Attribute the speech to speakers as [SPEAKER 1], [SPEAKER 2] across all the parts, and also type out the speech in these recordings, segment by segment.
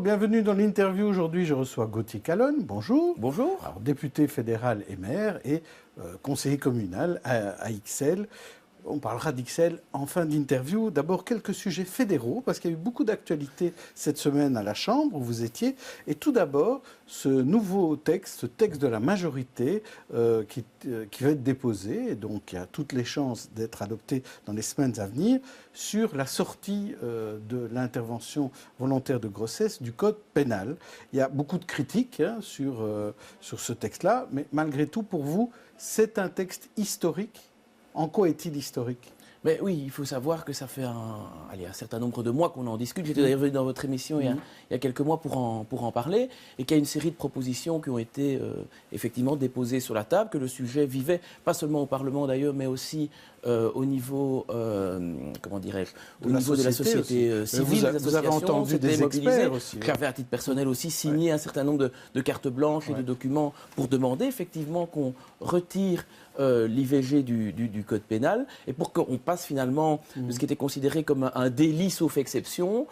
[SPEAKER 1] bienvenue dans l'interview. Aujourd'hui, je reçois Gauthier Calonne. Bonjour.
[SPEAKER 2] Bonjour.
[SPEAKER 1] Alors, député fédéral et maire et conseiller communal à Ixelles. On parlera d'Ixelles en fin d'interview. D'abord, quelques sujets fédéraux, parce qu'il y a eu beaucoup d'actualités cette semaine à la Chambre où vous étiez. Et tout d'abord, ce nouveau texte, ce texte de la majorité qui va être déposé, et donc il y a toutes les chances d'être adopté dans les semaines à venir, sur la sortie de l'intervention volontaire de grossesse du Code pénal. Il y a beaucoup de critiques sur ce texte-là, mais malgré tout, pour vous, c'est un texte historique. En quoi est-il historique ?
[SPEAKER 2] Mais oui, il faut savoir que ça fait un certain nombre de mois qu'on en discute. J'étais d'ailleurs venu dans votre émission il y a quelques mois pour en parler, et qu'il y a une série de propositions qui ont été effectivement déposées sur la table, que le sujet vivait, pas seulement au Parlement d'ailleurs, mais aussi au niveau, comment dirais-je, au niveau de la société civile.
[SPEAKER 1] Vous avez entendu des experts aussi.
[SPEAKER 2] J'avais à titre personnel aussi signé un certain nombre de cartes blanches et de documents pour demander effectivement qu'on retire l'IVG du Code pénal, et pour qu'on passe finalement de ce qui était considéré comme un délit sauf exception,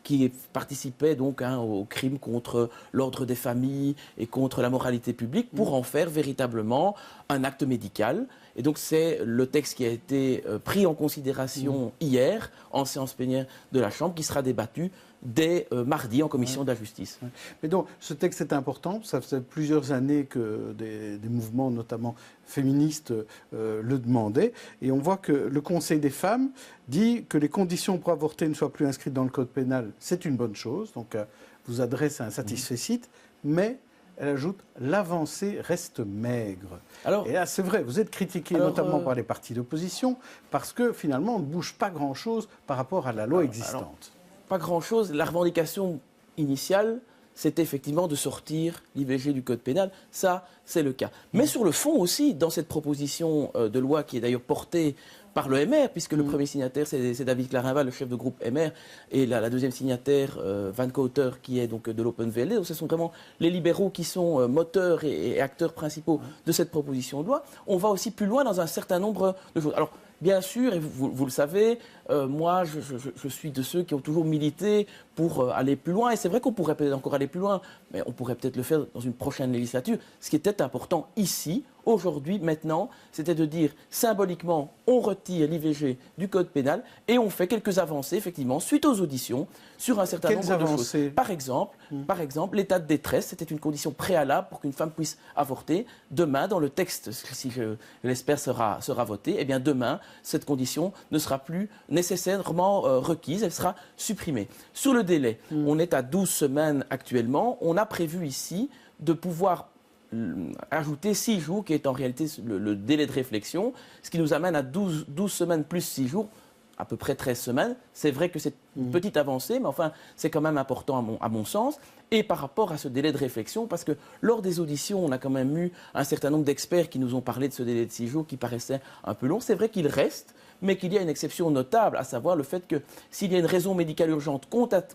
[SPEAKER 2] qui participait donc au crime contre l'ordre des familles et contre la moralité publique, pour en faire véritablement un acte médical. Et donc c'est le texte qui a été pris en considération hier en séance plénière de la Chambre, qui sera débattu dès mardi en commission de la justice.
[SPEAKER 1] Mais donc, ce texte est important. Ça fait plusieurs années que des mouvements, notamment féministes, le demandaient. Et on voit que le Conseil des femmes dit que les conditions pour avorter ne soient plus inscrites dans le Code pénal. C'est une bonne chose. Donc, vous adresse un satisfecit. Mais elle ajoute « l'avancée reste maigre ». Et là, c'est vrai, vous êtes critiqué notamment par les partis d'opposition, parce que finalement, on ne bouge pas grand-chose par rapport à la loi existante.
[SPEAKER 2] Pas grand-chose. La revendication initiale, c'était effectivement de sortir l'IVG du Code pénal. Ça, c'est le cas. Mais sur le fond aussi, dans cette proposition de loi qui est d'ailleurs portée par le MR, puisque le premier signataire, c'est David Clarinval, le chef de groupe MR, et la deuxième signataire, Van Cauter, qui est donc de l'Open VLD. Donc ce sont vraiment les libéraux qui sont moteurs et acteurs principaux de cette proposition de loi. On va aussi plus loin dans un certain nombre de choses. Alors, bien sûr, et vous le savez, moi, je suis de ceux qui ont toujours milité pour aller plus loin. Et c'est vrai qu'on pourrait peut-être encore aller plus loin, mais on pourrait peut-être le faire dans une prochaine législature. Ce qui était important ici, aujourd'hui, maintenant, c'était de dire symboliquement, on retire l'IVG du Code pénal et on fait quelques avancées, effectivement, suite aux auditions, sur un certain nombre de choses. Par exemple, l'état de détresse, c'était une condition préalable pour qu'une femme puisse avorter. Demain, dans le texte, si je l'espère sera voté, eh bien demain, cette condition ne sera plus nécessairement requise, elle sera supprimée. Sur le délai, on est à 12 semaines actuellement. On a prévu ici de pouvoir ajouter 6 jours, qui est en réalité le délai de réflexion, ce qui nous amène à 12 semaines plus 6 jours, à peu près 13 semaines. C'est vrai que c'est une petite avancée, mais enfin, c'est quand même important à mon sens. Et par rapport à ce délai de réflexion, parce que lors des auditions, on a quand même eu un certain nombre d'experts qui nous ont parlé de ce délai de 6 jours qui paraissait un peu long. C'est vrai qu'il reste, mais qu'il y a une exception notable, à savoir le fait que s'il y a une raison médicale urgente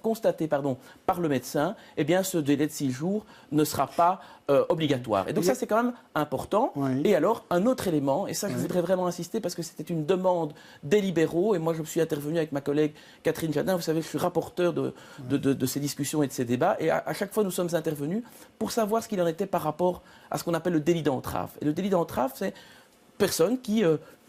[SPEAKER 2] constatée par le médecin, eh bien ce délai de 6 jours ne sera pas obligatoire. Et donc ça, c'est quand même important. Oui. Et alors, un autre élément, et ça, je voudrais vraiment insister, parce que c'était une demande des libéraux, et moi, je me suis intervenu avec ma collègue Catherine Jadin. Vous savez, je suis rapporteur de ces discussions et de ces débats, et à chaque fois, nous sommes intervenus pour savoir ce qu'il en était par rapport à ce qu'on appelle le délit d'entrave. Et le délit d'entrave, c'est personne qui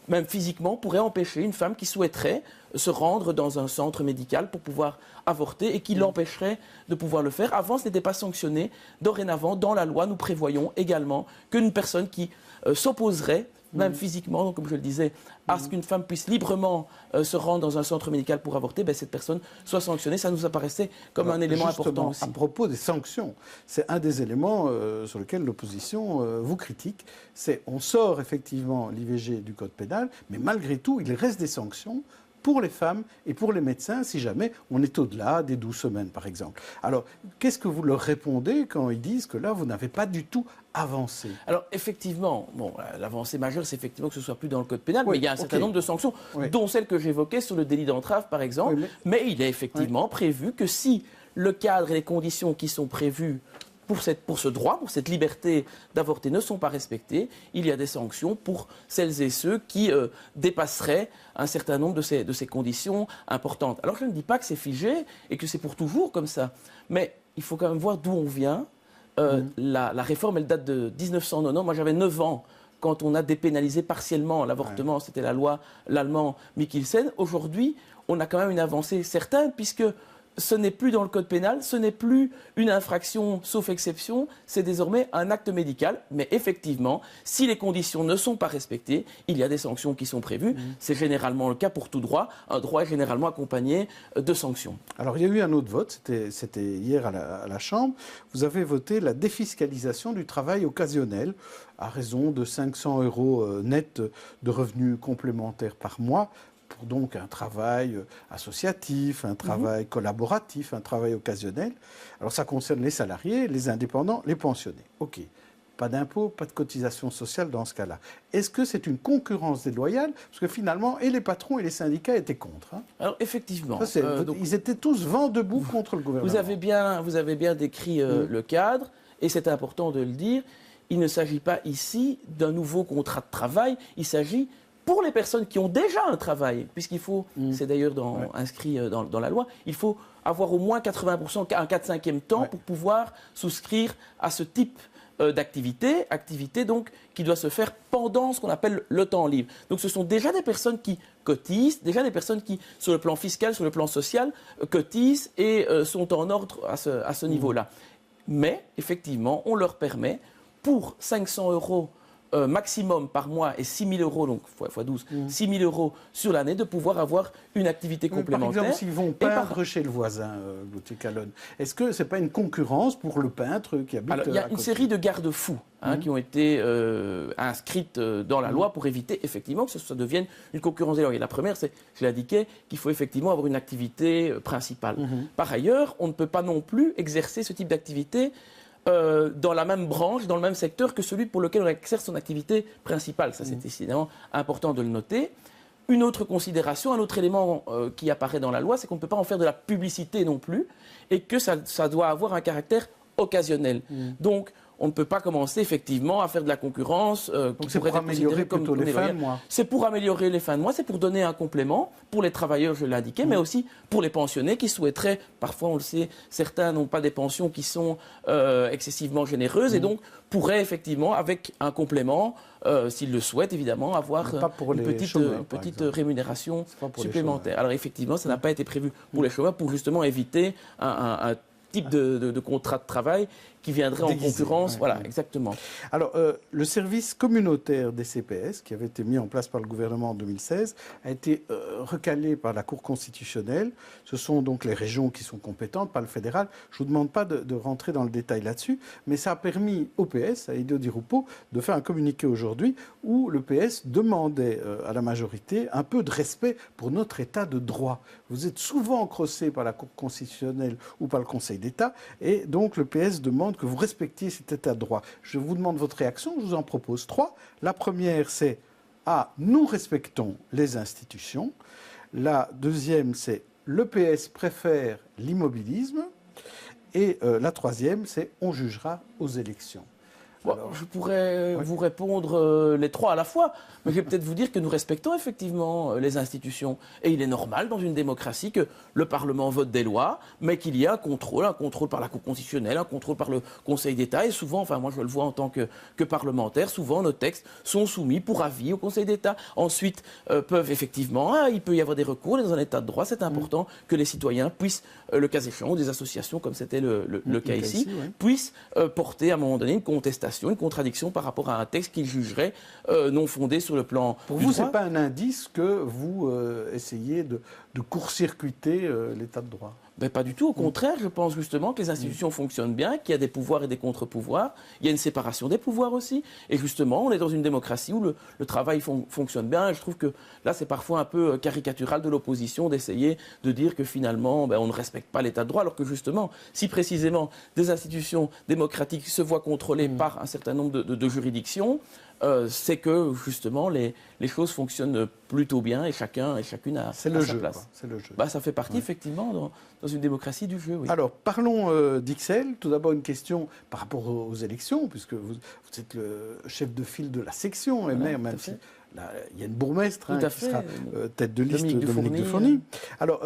[SPEAKER 2] même physiquement, pourrait empêcher une femme qui souhaiterait se rendre dans un centre médical pour pouvoir avorter et qui l'empêcherait de pouvoir le faire. Avant, ce n'était pas sanctionné. Dorénavant, dans la loi, nous prévoyons également qu'une personne qui s'opposerait, même physiquement, donc, comme je le disais, à ce qu'une femme puisse librement se rendre dans un centre médical pour avorter, cette personne soit sanctionnée. Ça nous apparaissait comme un élément important aussi.
[SPEAKER 1] À propos des sanctions, c'est un des éléments sur lesquels l'opposition vous critique. On sort effectivement l'IVG du Code pénal, mais malgré tout, il reste des sanctions pour les femmes et pour les médecins, si jamais on est au-delà des 12 semaines, par exemple. Alors, qu'est-ce que vous leur répondez quand ils disent que là, vous n'avez pas du tout avancé ?
[SPEAKER 2] Alors, effectivement, l'avancée majeure, c'est effectivement que ce ne soit plus dans le Code pénal, mais il y a un certain nombre de sanctions, dont celle que j'évoquais sur le délit d'entrave, par exemple. Mais il est effectivement prévu que si le cadre et les conditions qui sont prévues pour ce droit, pour cette liberté d'avorter ne sont pas respectés, il y a des sanctions pour celles et ceux qui dépasseraient un certain nombre de ces conditions importantes. Alors je ne dis pas que c'est figé et que c'est pour toujours comme ça, mais il faut quand même voir d'où on vient. La réforme, elle date de 1990. Moi, j'avais 9 ans quand on a dépénalisé partiellement l'avortement. Ouais. C'était la loi, l'allemand Mikkelsen. Aujourd'hui, on a quand même une avancée certaine, puisque ce n'est plus dans le code pénal, ce n'est plus une infraction sauf exception, c'est désormais un acte médical. Mais effectivement, si les conditions ne sont pas respectées, il y a des sanctions qui sont prévues. C'est généralement le cas pour tout droit. Un droit est généralement accompagné de sanctions.
[SPEAKER 1] Alors il y a eu un autre vote, c'était hier à la Chambre. Vous avez voté la défiscalisation du travail occasionnel à raison de 500 € net de revenus complémentaires par mois, pour donc un travail associatif, un travail collaboratif, un travail occasionnel. Alors ça concerne les salariés, les indépendants, les pensionnés. OK. Pas d'impôt, pas de cotisation sociale dans ce cas-là. Est-ce que c'est une concurrence déloyale? Parce que finalement, et les patrons et les syndicats étaient contre. Hein.
[SPEAKER 2] Alors effectivement.
[SPEAKER 1] Ils étaient tous vent debout contre le gouvernement.
[SPEAKER 2] Vous avez bien décrit le cadre, et c'est important de le dire. Il ne s'agit pas ici d'un nouveau contrat de travail, il s'agit pour les personnes qui ont déjà un travail, puisqu'il faut, c'est d'ailleurs inscrit dans la loi, il faut avoir au moins 80%, un 4/5e temps pour pouvoir souscrire à ce type d'activité, donc qui doit se faire pendant ce qu'on appelle le temps libre. Donc ce sont déjà des personnes qui cotisent, déjà des personnes qui, sur le plan fiscal, sur le plan social, cotisent et sont en ordre à ce niveau-là. Mais effectivement, on leur permet, pour 500 € maximum par mois et 6 000 €, donc x 12, 6 000 € sur l'année, de pouvoir avoir une activité complémentaire.
[SPEAKER 1] Par exemple, s'ils vont peindre chez le voisin, Gauthier Calonne, est-ce que ce n'est pas une concurrence pour le peintre qui habite à côté ?
[SPEAKER 2] Il y a une série de garde-fous qui ont été inscrites dans la loi pour éviter effectivement que ça devienne une concurrence déloyale. La première, c'est, je l'indiquais, qu'il faut effectivement avoir une activité principale. Par ailleurs, on ne peut pas non plus exercer ce type d'activité dans la même branche, dans le même secteur que celui pour lequel on exerce son activité principale. Ça, c'est évidemment important de le noter. Une autre considération, un autre élément qui apparaît dans la loi, c'est qu'on ne peut pas en faire de la publicité non plus et que ça doit avoir un caractère occasionnel. Donc, on ne peut pas commencer effectivement à faire de la concurrence.
[SPEAKER 1] Donc c'est pour améliorer plutôt les fins de mois.
[SPEAKER 2] C'est pour améliorer les fins de mois, c'est pour donner un complément pour les travailleurs, je l'ai indiqué, mais aussi pour les pensionnés qui souhaiteraient, parfois on le sait, certains n'ont pas des pensions qui sont excessivement généreuses et donc pourraient effectivement, avec un complément, s'ils le souhaitent évidemment, avoir une petite rémunération supplémentaire. Alors effectivement, ça n'a pas été prévu pour les chômeurs pour justement éviter un type de contrat de travail qui viendrait en concurrence. Voilà, exactement.
[SPEAKER 1] Alors, le service communautaire des CPS, qui avait été mis en place par le gouvernement en 2016, a été recalé par la Cour constitutionnelle. Ce sont donc les régions qui sont compétentes, pas le fédéral. Je ne vous demande pas de rentrer dans le détail là-dessus, mais ça a permis au PS, à Ido Di Rupo, de faire un communiqué aujourd'hui où le PS demandait à la majorité un peu de respect pour notre état de droit. Vous êtes souvent crossé par la Cour constitutionnelle ou par le Conseil d'État, et donc le PS demande que vous respectiez cet état de droit. Je vous demande votre réaction, je vous en propose 3. La première, c'est nous respectons les institutions. La deuxième, c'est le PS préfère l'immobilisme. Et la troisième, c'est on jugera aux élections.
[SPEAKER 2] Alors, je pourrais vous répondre les trois à la fois, mais je vais peut-être vous dire que nous respectons effectivement les institutions. Et il est normal dans une démocratie que le Parlement vote des lois, mais qu'il y ait un contrôle par la Cour constitutionnelle, un contrôle par le Conseil d'État. Et souvent, enfin moi je le vois en tant que parlementaire, souvent nos textes sont soumis pour avis au Conseil d'État. Ensuite, peuvent effectivement, il peut y avoir des recours dans un état de droit. C'est important que les citoyens puissent, le cas échéant, ou des associations comme c'était le cas ici, puissent porter à un moment donné une contestation, une contradiction par rapport à un texte qu'ils jugeraient non fondé sur le plan
[SPEAKER 1] Pour vous, ce n'est pas un indice que vous essayez de court-circuiter l'état de droit?
[SPEAKER 2] Ben, pas du tout. Au contraire, je pense justement que les institutions fonctionnent bien, qu'il y a des pouvoirs et des contre-pouvoirs. Il y a une séparation des pouvoirs aussi. Et justement, on est dans une démocratie où le travail fonctionne bien. Et je trouve que là, c'est parfois un peu caricatural de l'opposition d'essayer de dire que finalement, on ne respecte pas l'état de droit. Alors que justement, si précisément des institutions démocratiques se voient contrôlées par un certain nombre de juridictions, c'est que justement les choses fonctionnent plutôt bien et chacune a sa place.
[SPEAKER 1] C'est le jeu.
[SPEAKER 2] Ça fait partie effectivement de une démocratie du jeu. Oui.
[SPEAKER 1] Alors, parlons d'IXEL. Tout d'abord, une question par rapport aux élections, puisque vous êtes le chef de file de la section MR, même si là, il y a une bourgmestre qui sera tête de liste, Dominique Dufourny. Alors,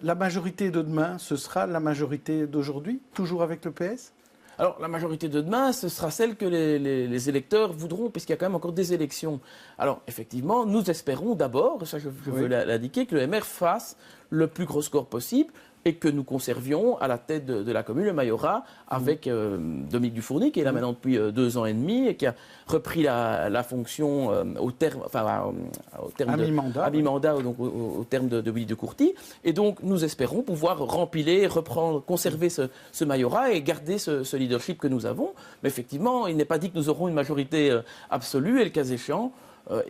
[SPEAKER 1] la majorité de demain, ce sera la majorité d'aujourd'hui, toujours avec le PS ?
[SPEAKER 2] Alors, la majorité de demain, ce sera celle que les électeurs voudront, puisqu'il y a quand même encore des élections. Alors, effectivement, nous espérons d'abord, ça je veux l'indiquer, que le MR fasse le plus gros score possible et que nous conservions à la tête de la commune le majorat avec Dominique Dufourny, qui est là maintenant depuis 2 ans et demi et qui a repris la fonction au terme
[SPEAKER 1] à mi-mandat,
[SPEAKER 2] donc au terme de Willy de Courty. Et donc, nous espérons pouvoir rempiler, reprendre, conserver ce majorat et garder ce leadership que nous avons. Mais effectivement, il n'est pas dit que nous aurons une majorité absolue et le cas échéant,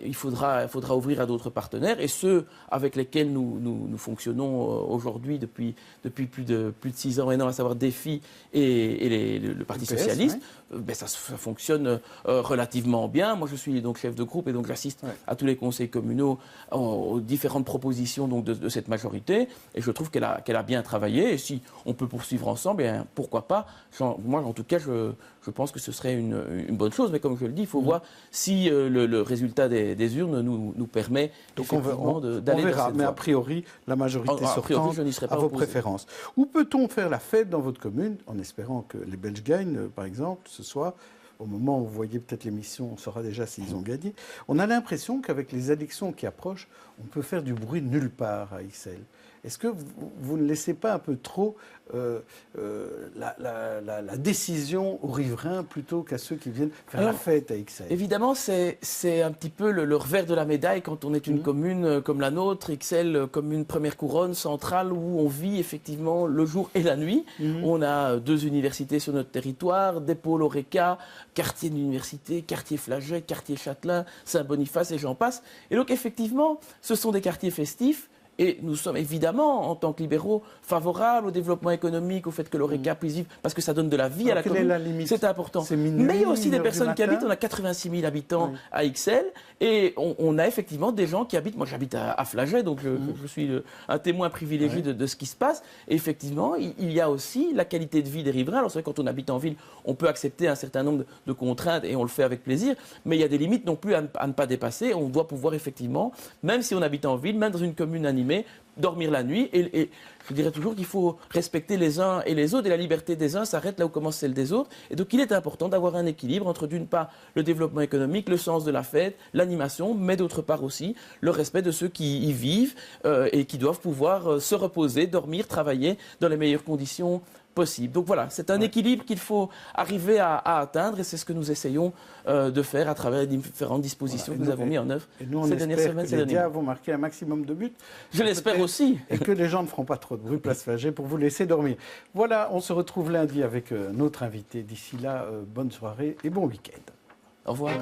[SPEAKER 2] il faudra ouvrir à d'autres partenaires et ceux avec lesquels nous fonctionnons aujourd'hui depuis plus de 6 ans maintenant, à savoir DEFI et le Parti socialiste, ça fonctionne relativement bien. Moi, je suis donc chef de groupe et donc j'assiste à tous les conseils communaux aux différentes propositions donc, de cette majorité et je trouve qu'elle a bien travaillé et si on peut poursuivre ensemble, bien, pourquoi pas. Moi, en tout cas, je pense que ce serait une bonne chose, mais comme je le dis, il faut voir si le résultat des urnes nous permet effectivement d'aller dans cette voie.
[SPEAKER 1] Mais a priori, la majorité sortante à vos préférences. Où peut-on faire la fête dans votre commune, en espérant que les Belges gagnent, par exemple, ce soir? Au moment où vous voyez peut-être l'émission, on saura déjà s'ils ont gagné. On a l'impression qu'avec les élections qui approchent, on peut faire du bruit nulle part à IXEL. Est-ce que vous ne laissez pas un peu trop la décision aux riverains plutôt qu'à ceux qui viennent faire la fête à IXEL?
[SPEAKER 2] Évidemment, c'est un petit peu le revers de la médaille quand on est une commune comme la nôtre, IXEL comme une première couronne centrale où on vit effectivement le jour et la nuit. On a 2 universités sur notre territoire, des pôles Horeca, quartier d'université, quartier Flaget, quartier Châtelain, Saint-Boniface et j'en passe. Et donc effectivement, ce sont des quartiers festifs. Et nous sommes évidemment, en tant que libéraux, favorables au développement économique, au fait que l'Horeca puisse vivre, parce que ça donne de la vie à la commune. C'est important. Mais il y a aussi des personnes qui habitent. On a 86 000 habitants à IXEL. Et on a effectivement des gens qui habitent. Moi, j'habite à Flaget, donc je suis un témoin privilégié de ce qui se passe. Et effectivement, il y a aussi la qualité de vie des riverains. Alors, c'est vrai, quand on habite en ville, on peut accepter un certain nombre de contraintes et on le fait avec plaisir. Mais il y a des limites non plus à ne pas dépasser. On doit pouvoir effectivement, même si on habite en ville, même dans une commune animée, dormir la nuit et je dirais toujours qu'il faut respecter les uns et les autres et la liberté des uns s'arrête là où commence celle des autres et donc il est important d'avoir un équilibre entre d'une part le développement économique, le sens de la fête, l'animation, mais d'autre part aussi le respect de ceux qui y vivent et qui doivent pouvoir se reposer, dormir, travailler dans les meilleures conditions possible. Donc voilà, c'est un équilibre qu'il faut arriver à atteindre et c'est ce que nous essayons de faire à travers les différentes dispositions que nous avons mis en œuvre ces dernières semaines, ces derniers mois.
[SPEAKER 1] Vont marquer un maximum de buts.
[SPEAKER 2] Je l'espère aussi.
[SPEAKER 1] Et que les gens ne feront pas trop de bruit place Flaget pour vous laisser dormir. Voilà, on se retrouve lundi avec notre invité. D'ici là, bonne soirée et bon week-end.
[SPEAKER 2] Au revoir.